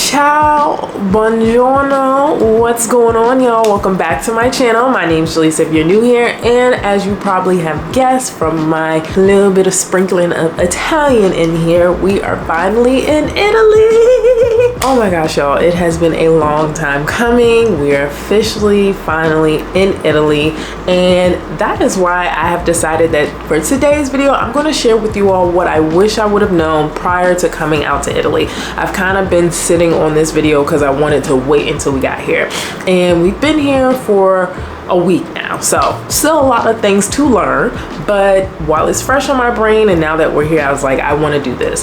Ciao, buongiorno, what's going on, y'all? Welcome back to my channel. My name's Jalisa if you're new here, and as you probably have guessed from my little bit of sprinkling of Italian in here, we are finally in Italy. Oh my gosh, y'all, it has been a long time coming. We are officially finally in Italy, and that is why I have decided that for today's video, I'm going to share with you all what I wish I would have known prior to coming out to Italy. I've kind of been sitting on this video because I wanted to wait until we got here, and we've been here for a week now, so still a lot of things to learn, but while it's fresh on my brain and now that we're here, I was like, I want to do this.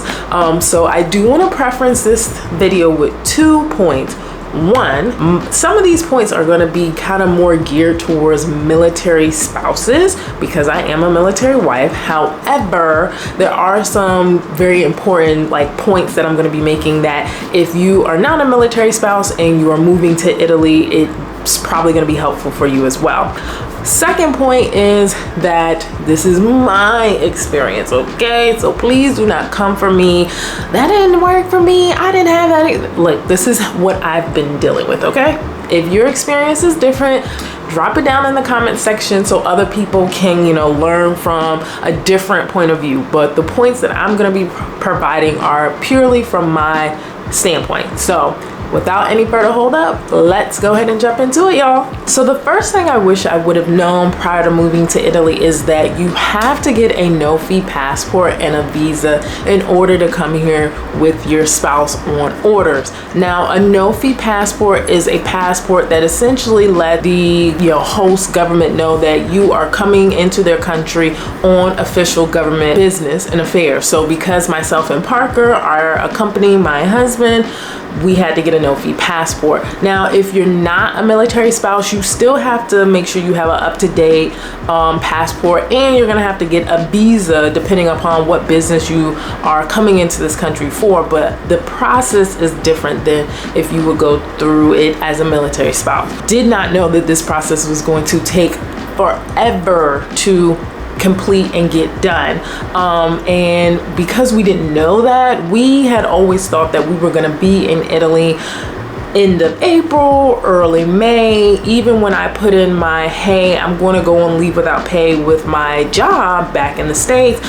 So I do want to preference this video with 2 points. One, some of these points are going to be kind of more geared towards military spouses because I am a military wife. However, there are some very important points that I'm going to be making that if you are not a military spouse and you are moving to Italy, it's probably going to be helpful for you as well. Second point is that this is my experience, okay? So please do not come for me. That didn't work for me. I didn't have that. Look, this is what I've been dealing with, okay? If your experience is different, drop it down in the comment section so other people can, learn from a different point of view. But the points that I'm gonna be providing are purely from my standpoint. So without any further hold up, let's go ahead and jump into it, y'all. So the first thing I wish I would have known prior to moving to Italy is that you have to get a no-fee passport and a visa in order to come here with your spouse on orders. Now, a no-fee passport is a passport that essentially let the host government know that you are coming into their country on official government business and affairs. So because myself and Parker are accompanying my husband, we had to get a no-fee passport. Now, if you're not a military spouse, you still have to make sure you have an up-to-date passport, and you're gonna have to get a visa depending upon what business you are coming into this country for. But the process is different than if you would go through it as a military spouse. Did not know that this process was going to take forever to complete and get done, and because we didn't know that, we had always thought that we were going to be in Italy end of April, early May. Even when I put in my, hey, I'm going to go on leave without pay with my job back in the States,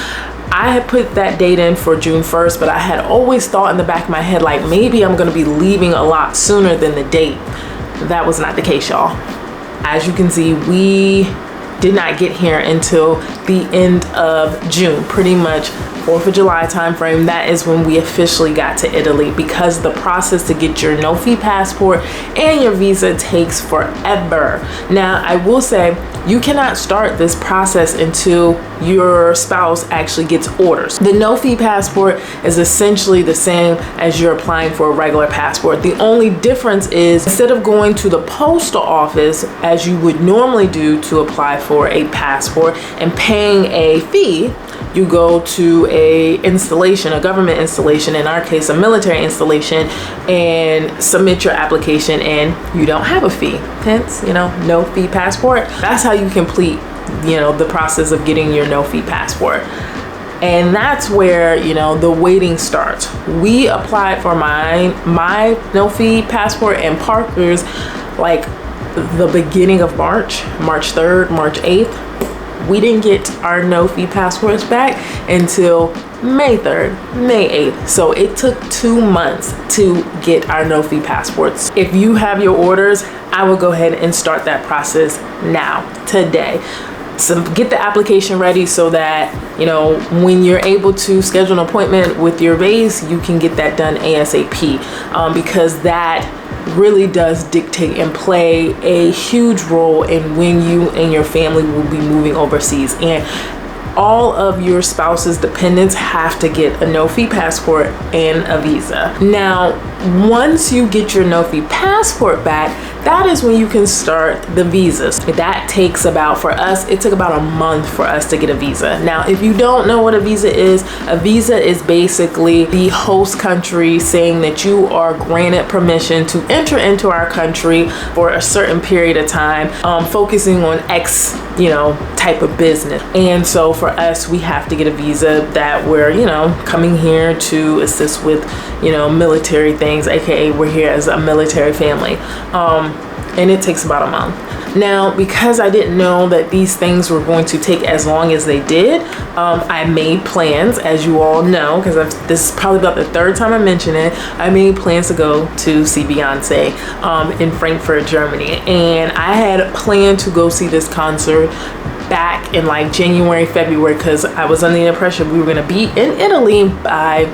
I had put that date in for June 1st, but I had always thought in the back of my head, maybe I'm going to be leaving a lot sooner than the date. That was not the case, y'all. As you can see, we did not get here until the end of June, pretty much 4th of July timeframe. That is when we officially got to Italy, because the process to get your no-fee passport and your visa takes forever. Now, I will say you cannot start this process until your spouse actually gets orders. The no-fee passport is essentially the same as you're applying for a regular passport. The only difference is instead of going to the postal office as you would normally do to apply for a passport and paying a fee, you go to a installation, a government installation, in our case a military installation, and submit your application, and you don't have a fee. Hence, no fee passport. That's how you complete the process of getting your no-fee passport. And that's where the waiting starts. We applied for my no-fee passport and Parker's the beginning of March 3rd, March 8th. We didn't get our no-fee passports back until May 3rd, May 8th. So it took 2 months to get our no-fee passports. If you have your orders, I will go ahead and start that process now, today. So get the application ready so that, when you're able to schedule an appointment with your base, you can get that done ASAP, because that really does dictate and play a huge role in when you and your family will be moving overseas. And all of your spouse's dependents have to get a no-fee passport and a visa. Now, once you get your no-fee passport back, that is when you can start the visas. That takes about, for us, it took about a month for us to get a visa. Now, if you don't know what a visa is basically the host country saying that you are granted permission to enter into our country for a certain period of time, focusing on X, type of business. And so for us, we have to get a visa that we're, coming here to assist with, military things, aka we're here as a military family. And it takes about a month. Now, because I didn't know that these things were going to take as long as they did, I made plans, as you all know, because this is probably about the third time I mention it. I made plans to go to see Beyonce in Frankfurt, Germany. And I had planned to go see this concert back in like January, February, because I was under the impression we were going to be in Italy by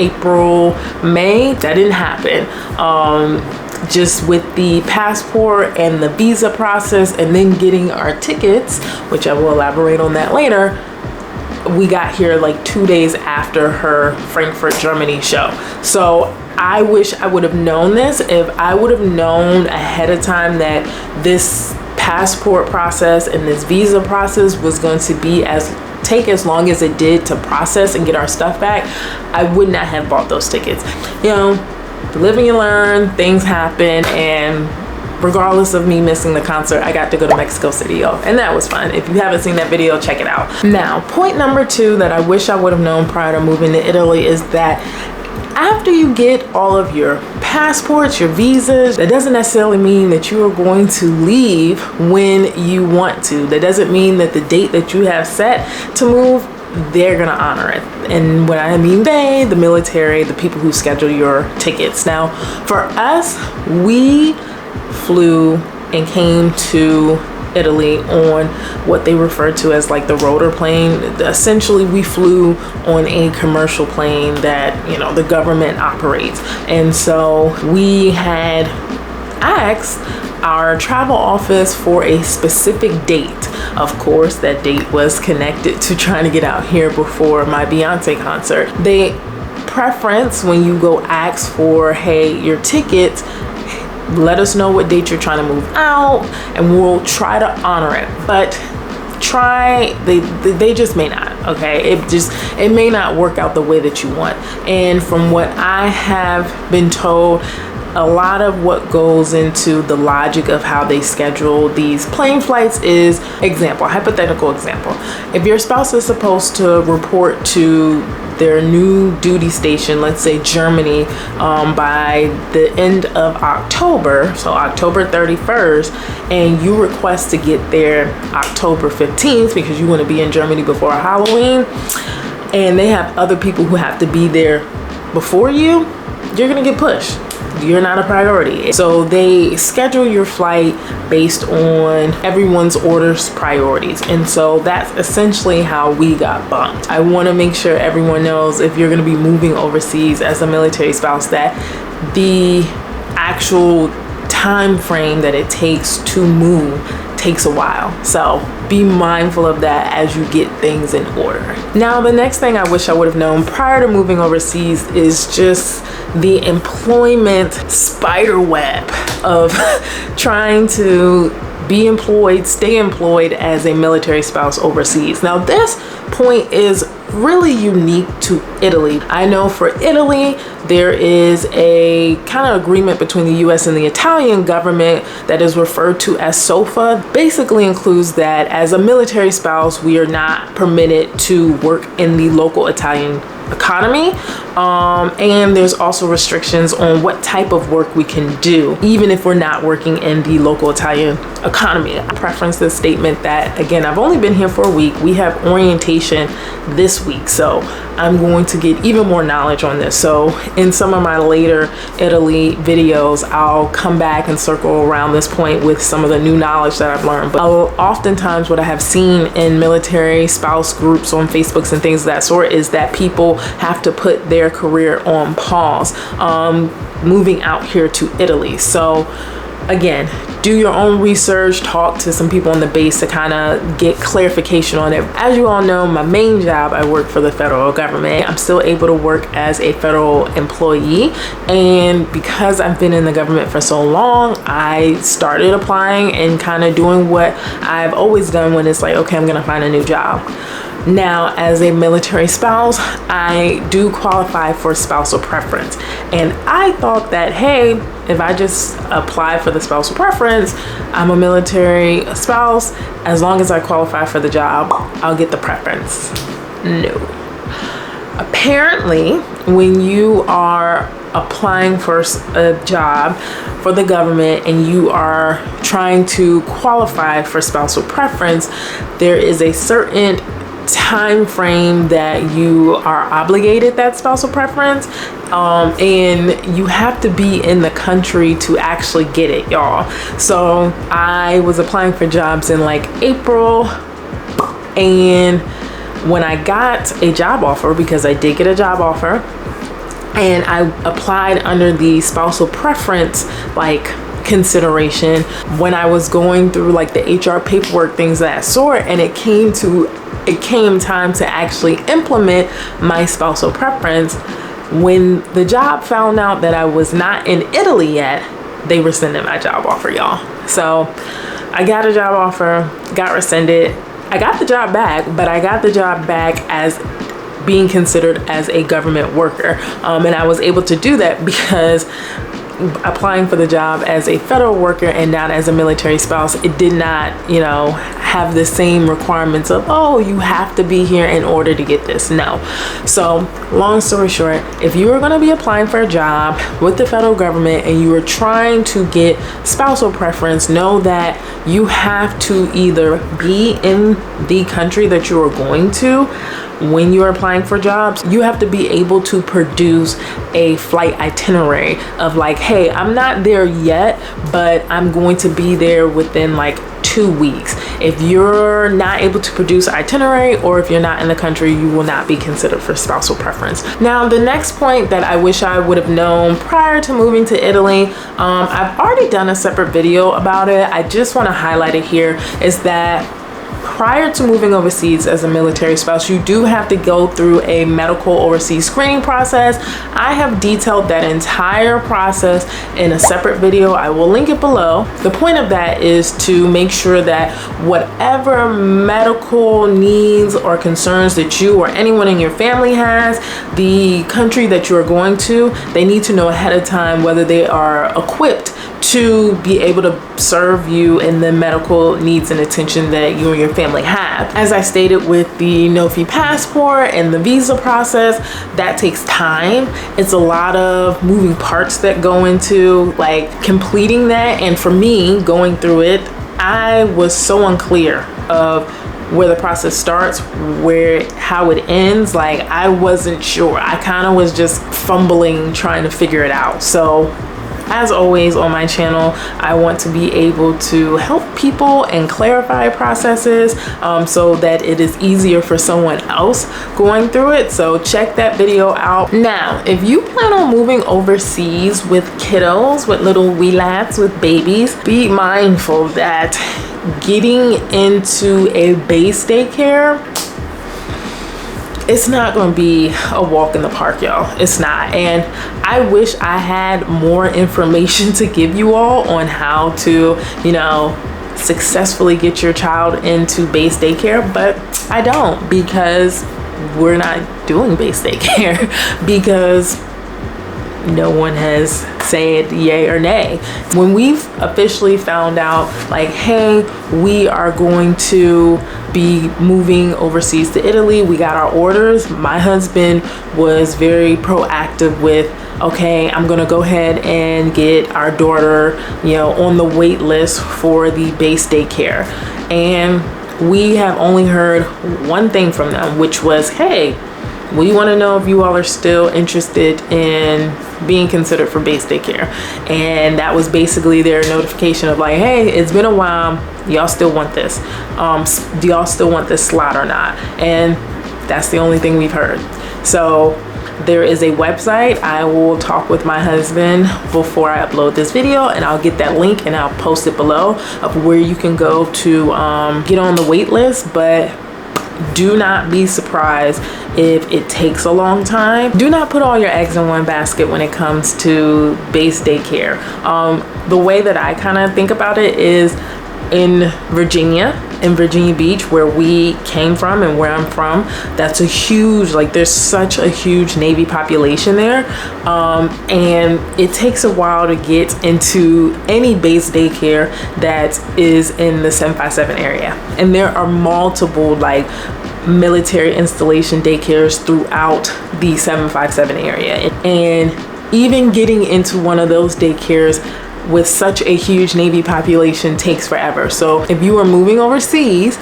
April, May. That didn't happen. Just with the passport and the visa process and then getting our tickets, which I will elaborate on that later, we got here like 2 days after her Frankfurt, Germany show. So I wish I would have known this. If I would have known ahead of time that this passport process and this visa process was going to take as long as it did to process and get our stuff back, I would not have bought those tickets. Live and you learn, things happen, and regardless of me missing the concert, I got to go to Mexico City, y'all, and that was fun. If you haven't seen that video, check it out. Now, point number 2 that I wish I would have known prior to moving to Italy is that after you get all of your passports, your visas, that doesn't necessarily mean that you are going to leave when you want to. That doesn't mean that the date that you have set to move, they're gonna honor it. And when I mean they, the military, the people who schedule your tickets. Now, for us, we flew and came to Italy on what they refer to as like the rotor plane. Essentially, we flew on a commercial plane that, the government operates. And so we had asked our travel office for a specific date. Of course, that date was connected to trying to get out here before my Beyonce concert. They preference when you go ask for, hey, your tickets, let us know what date you're trying to move out and we'll try to honor it. But they just may not, okay? It may not work out the way that you want. And from what I have been told, a lot of what goes into the logic of how they schedule these plane flights is, hypothetical example. If your spouse is supposed to report to their new duty station, let's say Germany, by the end of October, so October 31st, and you request to get there October 15th because you want to be in Germany before Halloween, and they have other people who have to be there before you, you're gonna get pushed. You're not a priority. So they schedule your flight based on everyone's orders priorities. And so that's essentially how we got bumped. I want to make sure everyone knows, if you're going to be moving overseas as a military spouse, that the actual time frame that it takes to move takes a while. So be mindful of that as you get things in order. Now, the next thing I wish I would have known prior to moving overseas is just the employment spider web of trying to be employed, stay employed as a military spouse overseas. Now, this point is really unique to Italy. I know for Italy, there is a kind of agreement between the US and the Italian government that is referred to as SOFA. Basically includes that as a military spouse, we are not permitted to work in the local Italian economy, and there's also restrictions on what type of work we can do, even if we're not working in the local Italian economy. I preference this statement that, again, I've only been here for a week. We have orientation this week, so I'm going to get even more knowledge on this. So in some of my later Italy videos, I'll come back and circle around this point with some of the new knowledge that I've learned. But oftentimes what I have seen in military spouse groups on Facebooks and things of that sort is that people have to put their career on pause moving out here to Italy. So again, do your own research, talk to some people on the base to kind of get clarification on it. As you all know, my main job, I work for the federal government. I'm still able to work as a federal employee, and because I've been in the government for so long, I started applying and kind of doing what I've always done when it's like, okay, I'm gonna find a new job. Now, as a military spouse, I do qualify for spousal preference. And I thought that, hey, if I just apply for the spousal preference, I'm a military spouse, as long as I qualify for the job, I'll get the preference. No. Apparently, when you are applying for a job for the government and you are trying to qualify for spousal preference, there is a certain time frame that you are obligated that spousal preference, and you have to be in the country to actually get it, y'all. So I was applying for jobs in like April, and when I got a job offer, because I did get a job offer, and I applied under the spousal preference like consideration, when I was going through like the HR paperwork, things of that sort, and it came time to actually implement my spousal preference. When the job found out that I was not in Italy yet, they rescinded my job offer, y'all. So I got a job offer, got rescinded. I got the job back, but I got the job back as being considered as a government worker. And I was able to do that because applying for the job as a federal worker and not as a military spouse, it did not, have the same requirements of, oh, you have to be here in order to get this. No. So long story short, if you are going to be applying for a job with the federal government and you are trying to get spousal preference, know that you have to either be in the country that you are going to. When you are applying for jobs, you have to be able to produce a flight itinerary of like, hey, I'm not there yet, but I'm going to be there within like 2 weeks. If you're not able to produce an itinerary, or if you're not in the country, you will not be considered for spousal preference. Now, the next point that I wish I would have known prior to moving to Italy, I've already done a separate video about it. I just want to highlight it here, is that prior to moving overseas as a military spouse, you do have to go through a medical overseas screening process. I have detailed that entire process in a separate video. I will link it below. The point of that is to make sure that whatever medical needs or concerns that you or anyone in your family has, the country that you are going to, they need to know ahead of time whether they are equipped to be able to serve you in the medical needs and attention that you and your family have. As I stated with the no-fee passport and the visa process, that takes time. It's a lot of moving parts that go into like completing that. And for me, going through it, I was so unclear of where the process starts, how it ends. Like, I wasn't sure. I kind of was just fumbling, trying to figure it out. So as always on my channel, I want to be able to help people and clarify processes so that it is easier for someone else going through it. So check that video out. Now, if you plan on moving overseas with kiddos, with little wee lads, with babies, be mindful that getting into a base daycare, it's not going to be a walk in the park, y'all. It's not. And I wish I had more information to give you all on how to, successfully get your child into base daycare, but I don't, because we're not doing base daycare because no one has said yay or nay. When we've officially found out, like, hey, we are going to be moving overseas to Italy, we got our orders, my husband was very proactive with, okay, I'm gonna go ahead and get our daughter, on the wait list for the base daycare. And we have only heard one thing from them, which was, hey, we want to know if you all are still interested in being considered for base daycare. And that was basically their notification of like, hey, it's been a while, y'all still want this? Do y'all still want this slot or not? And that's the only thing we've heard. So there is a website. I will talk with my husband before I upload this video, and I'll get that link and I'll post it below of where you can go to get on the wait list. But do not be surprised if it takes a long time. Do not put all your eggs in one basket when it comes to base daycare. The way that I kind of think about it is in Virginia Beach, where we came from and where I'm from, that's a huge, like, there's such a huge Navy population there, and it takes a while to get into any base daycare that is in the 757 area. And there are multiple like military installation daycares throughout the 757 area, and even getting into one of those daycares with such a huge Navy population takes forever. So if you are moving overseas,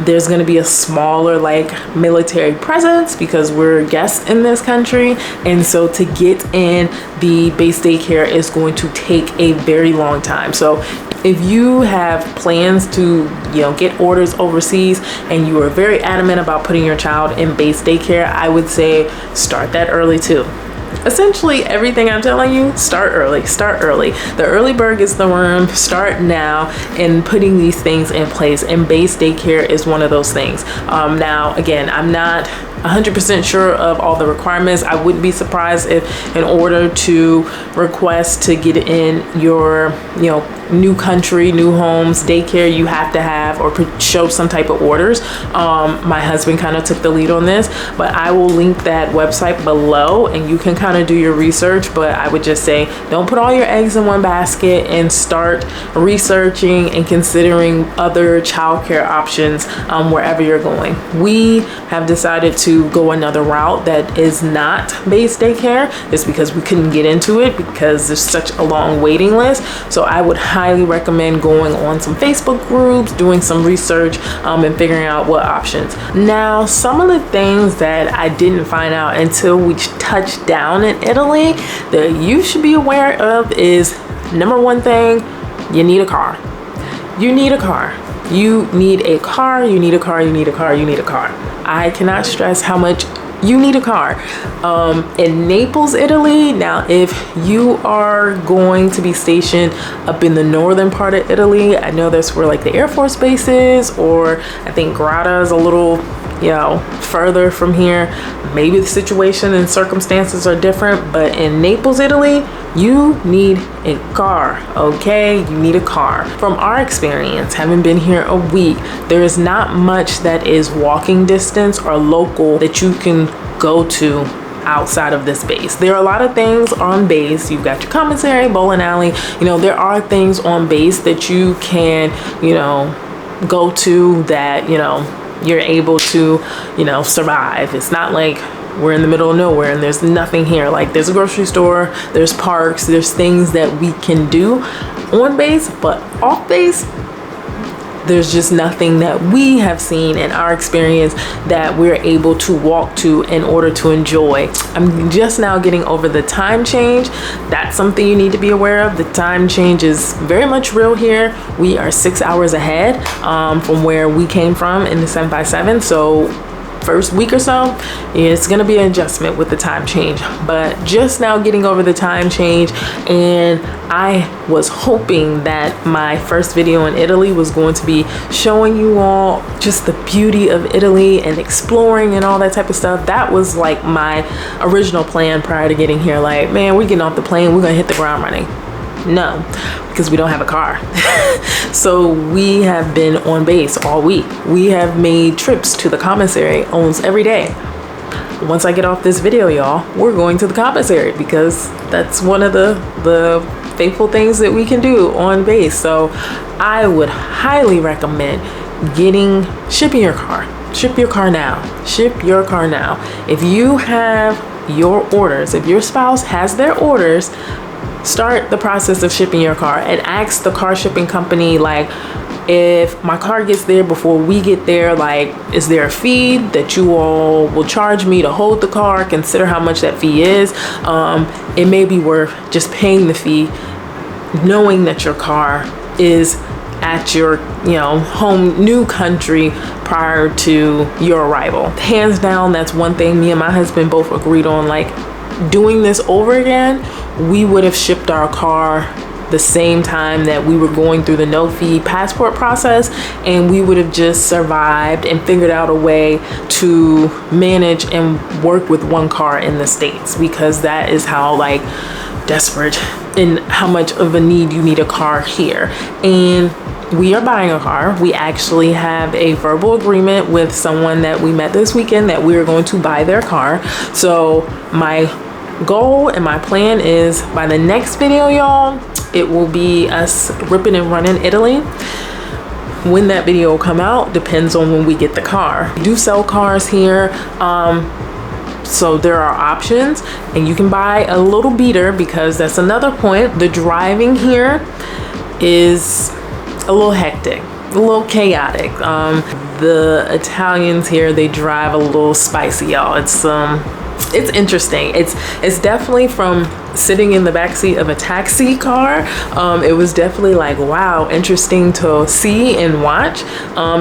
there's going to be a smaller like military presence because we're guests in this country, and so to get in the base daycare is going to take a very long time. So if you have plans to, you know, get orders overseas and you are very adamant about putting your child in base daycare, I would say start that early too. Essentially everything I'm telling you, start early. The early bird gets the worm. Start now in putting these things in place, and base daycare is one of those things. Now again, I'm not 100% sure of all the requirements. I wouldn't be surprised if in order to request to get in your, you know, new country, new homes, daycare, you have to have or show some type of orders. My husband kind of took the lead on this, but I will link that website below and you can kind of do your research. But I would just say don't put all your eggs in one basket and start researching and considering other childcare options wherever you're going. We have decided to go another route that is not base daycare. It's because we couldn't get into it because there's such a long waiting list. So I would highly recommend going on some Facebook groups, doing some research, and figuring out what options. Now, some of the things that I didn't find out until we touched down in Italy that you should be aware of is, number one thing, you need a car. You need a car. You need a car, you need a car, you need a car, you need a car. I cannot stress how much you need a car. In Naples, Italy, now if you are going to be stationed up in the northern part of Italy, I know that's where like the Air Force base is, or I think Grata is a little, you know, further from here. Maybe the situation and circumstances are different, but in Naples, Italy, you need a car, okay? You need a car. From our experience, having been here a week, there is not much that is walking distance or local that you can go to outside of this base. There are a lot of things on base. You've got your commissary, bowling alley. You know, there are things on base that you can, you know, go to that, you know, you're able to, you know, survive. It's not like we're in the middle of nowhere and there's nothing here. Like, there's a grocery store, there's parks, there's things that we can do on base, but off base, there's just nothing that we have seen in our experience that we're able to walk to in order to enjoy. I'm just now getting over the time change. That's something you need to be aware of. The time change is very much real here. We are 6 hours ahead from where we came from in the 757. So first week or so, it's gonna be an adjustment with the time change, but just now getting over the time change. And I was hoping that my first video in Italy was going to be showing you all just the beauty of Italy and exploring and all that type of stuff. That was like my original plan prior to getting here. Like, man, we're getting off the plane, we're gonna hit the ground running. No, because we don't have a car. So we have been on base all week. We have made trips to the commissary almost every day. Once I get off this video, y'all, we're going to the commissary because that's one of the faithful things that we can do on base. So I would highly recommend shipping your car. Ship your car now. Ship your car now. If you have your orders, if your spouse has their orders, start the process of shipping your car and ask the car shipping company, like, if my car gets there before we get there, like, is there a fee that you all will charge me to hold the car? Consider how much that fee is. It may be worth just paying the fee, knowing that your car is at your, home new country prior to your arrival. Hands down, that's one thing me and my husband both agreed on. Like, doing this over again, we would have shipped our car the same time that we were going through the no-fee passport process, and we would have just survived and figured out a way to manage and work with one car in the States, because that is how like desperate and how much of a need you need a car here. And we are buying a car. We actually have a verbal agreement with someone that we met this weekend that we are going to buy their car. So my goal and my plan is, by the next video, y'all, it will be us ripping and running Italy. When that video will come out depends on when we get the car. We do sell cars here, so there are options, and you can buy a little beater, because that's another point. The driving here is a little hectic, a little chaotic. The Italians here, they drive a little spicy, y'all. It's interesting. It's definitely, from sitting in the backseat of a taxi car, it was definitely like, wow, interesting to see and watch.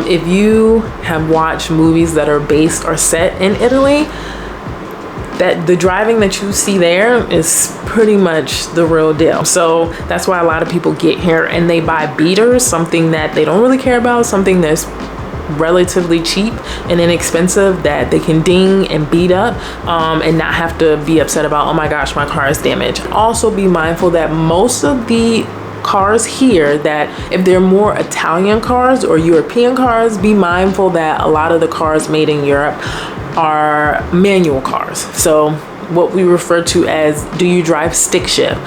If you have watched movies that are based or set in Italy, that the driving that you see there is pretty much the real deal. So that's why a lot of people get here and they buy beaters, something that they don't really care about, something that's relatively cheap and inexpensive that they can ding and beat up, and not have to be upset about, oh my gosh, my car is damaged. Also be mindful that most of the cars here, that if they're more Italian cars or European cars, be mindful that a lot of the cars made in Europe are manual cars. So what we refer to as, do you drive stick shift?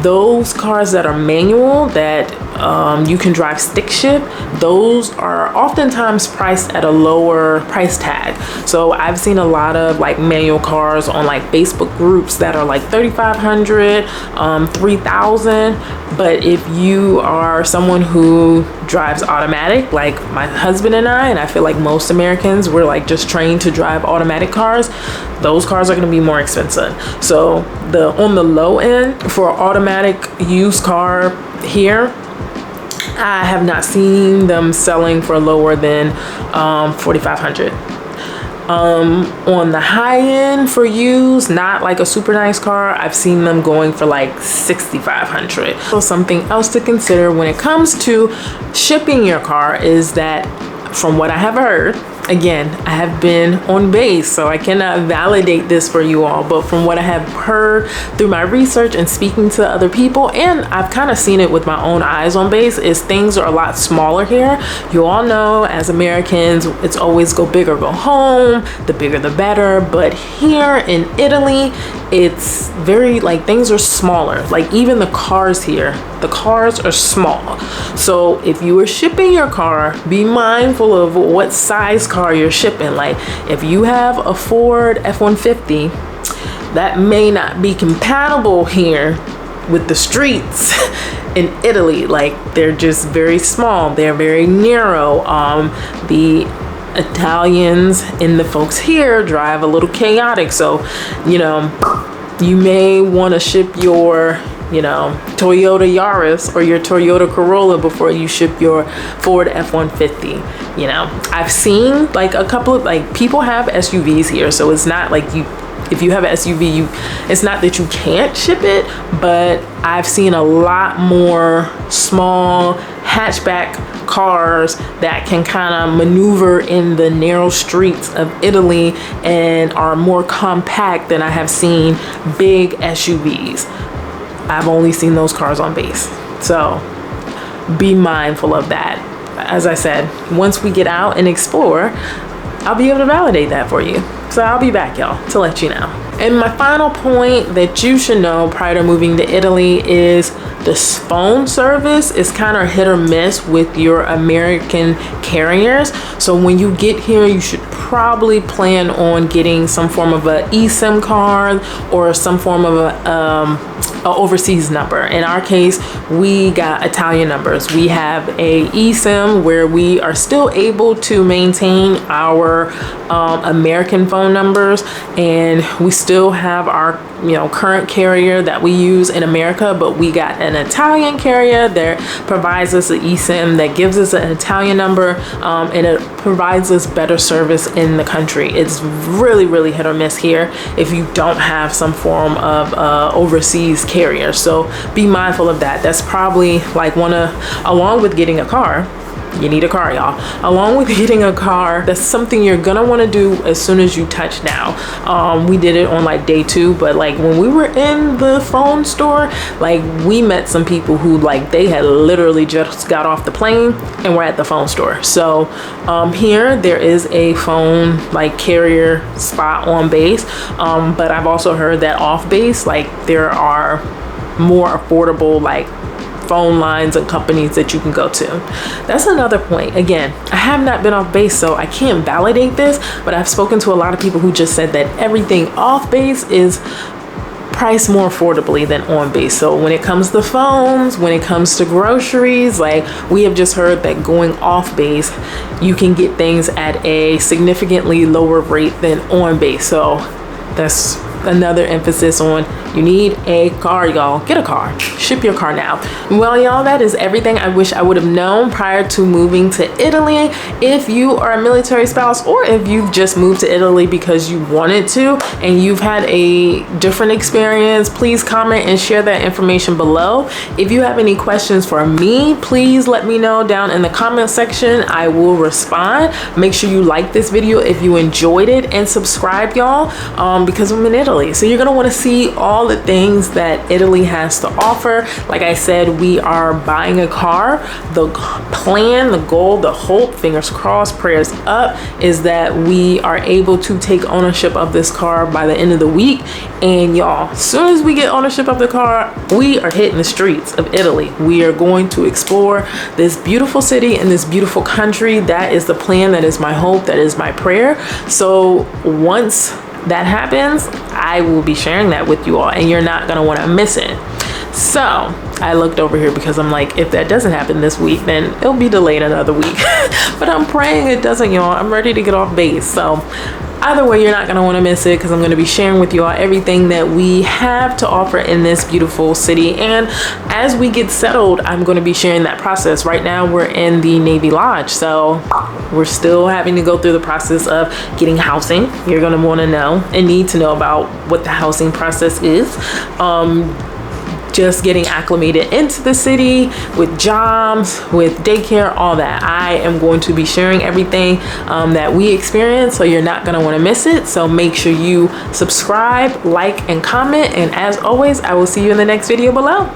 Those cars that are manual, that you can drive stick shift, those are oftentimes priced at a lower price tag. So I've seen a lot of like manual cars on like Facebook groups that are like $3,500, $3,000. But if you are someone who drives automatic, like my husband and I feel like most Americans, we're like just trained to drive automatic cars, those cars are going to be more expensive. So on the low end for automatic used car here, I have not seen them selling for lower than $4,500. On the high end for used, not like a super nice car, I've seen them going for like $6,500. So something else to consider when it comes to shipping your car is that, from what I have heard, again, I have been on base, so I cannot validate this for you all, but from what I have heard through my research and speaking to other people, and I've kind of seen it with my own eyes on base, is things are a lot smaller here. You all know, as Americans, it's always go big or go home, the bigger the better, but here in Italy, it's very like, things are smaller. Like even the cars here, the cars are small. So if you are shipping your car, be mindful of what size car you're shipping. Like if you have a Ford F-150, that may not be compatible here with the streets in Italy. Like they're just very small, they're very narrow. The Italians and the folks here drive a little chaotic, so you may want to ship your Toyota Yaris or your Toyota Corolla before you ship your Ford F-150. I've seen like a couple of like, people have SUVs here, so it's not like if you have an SUV, it's not that you can't ship it, but I've seen a lot more small hatchback cars that can kind of maneuver in the narrow streets of Italy and are more compact than I have seen big SUVs. I've only seen those cars on base, so be mindful of that. As I said, once we get out and explore, I'll be able to validate that for you. So I'll be back, y'all, to let you know. And my final point that you should know prior to moving to Italy is the phone service is kind of hit or miss with your American carriers. So when you get here, you should probably plan on getting some form of a eSIM card or some form of a overseas number. In our case, we got Italian numbers. We have a eSIM where we are still able to maintain our American phone numbers, and we still have our current carrier that we use in America, but we got an Italian carrier that provides us an eSIM that gives us an Italian number, and it provides us better service in the country. It's really, really hit or miss here if you don't have some form of overseas carrier. So be mindful of that. That's probably like along with getting a car. You need a car, y'all. Along with getting a car, that's something you're gonna want to do as soon as you touch down. We did it on like day 2, but like when we were in the phone store, like we met some people who like they had literally just got off the plane and were at the phone store. So here there is a phone like carrier spot on base, but I've also heard that off base, like there are more affordable like phone lines and companies that you can go to. That's another point. Again, I have not been off base, so I can't validate this, but I've spoken to a lot of people who just said that everything off base is priced more affordably than on base. So when it comes to phones, when it comes to groceries, like we have just heard that going off base, you can get things at a significantly lower rate than on base. So that's another emphasis on you need a car, y'all. Get a car. Ship your car now. Well, y'all, that is everything I wish I would have known prior to moving to Italy. If you are a military spouse, or if you've just moved to Italy because you wanted to and you've had a different experience, please comment and share that information below. If you have any questions for me, please let me know down in the comment section. I will respond. Make sure you like this video if you enjoyed it, and subscribe, y'all, because I'm in Italy. So you're gonna want to see all the things that Italy has to offer. Like I said, we are buying a car. The plan, the goal, the hope, fingers crossed, prayers up, is that we are able to take ownership of this car by the end of the week. And y'all, as soon as we get ownership of the car, we are hitting the streets of Italy. We are going to explore this beautiful city and this beautiful country. That is the plan. That is my hope. That is my prayer. So once that happens, I will be sharing that with you all, and you're not gonna want to miss it. So I looked over here because I'm like, if that doesn't happen this week, then it'll be delayed another week. But I'm praying it doesn't, y'all. I'm ready to get off base. So either way, you're not gonna want to miss it, because I'm gonna be sharing with you all everything that we have to offer in this beautiful city. And as we get settled, I'm going to be sharing that process. Right now we're in the Navy Lodge, so we're still having to go through the process of getting housing. You're going to want to know and need to know about what the housing process is. Just getting acclimated into the city with jobs, with daycare, all that. I am going to be sharing everything that we experience, so you're not going to want to miss it. So make sure you subscribe, like, and comment. And as always, I will see you in the next video below.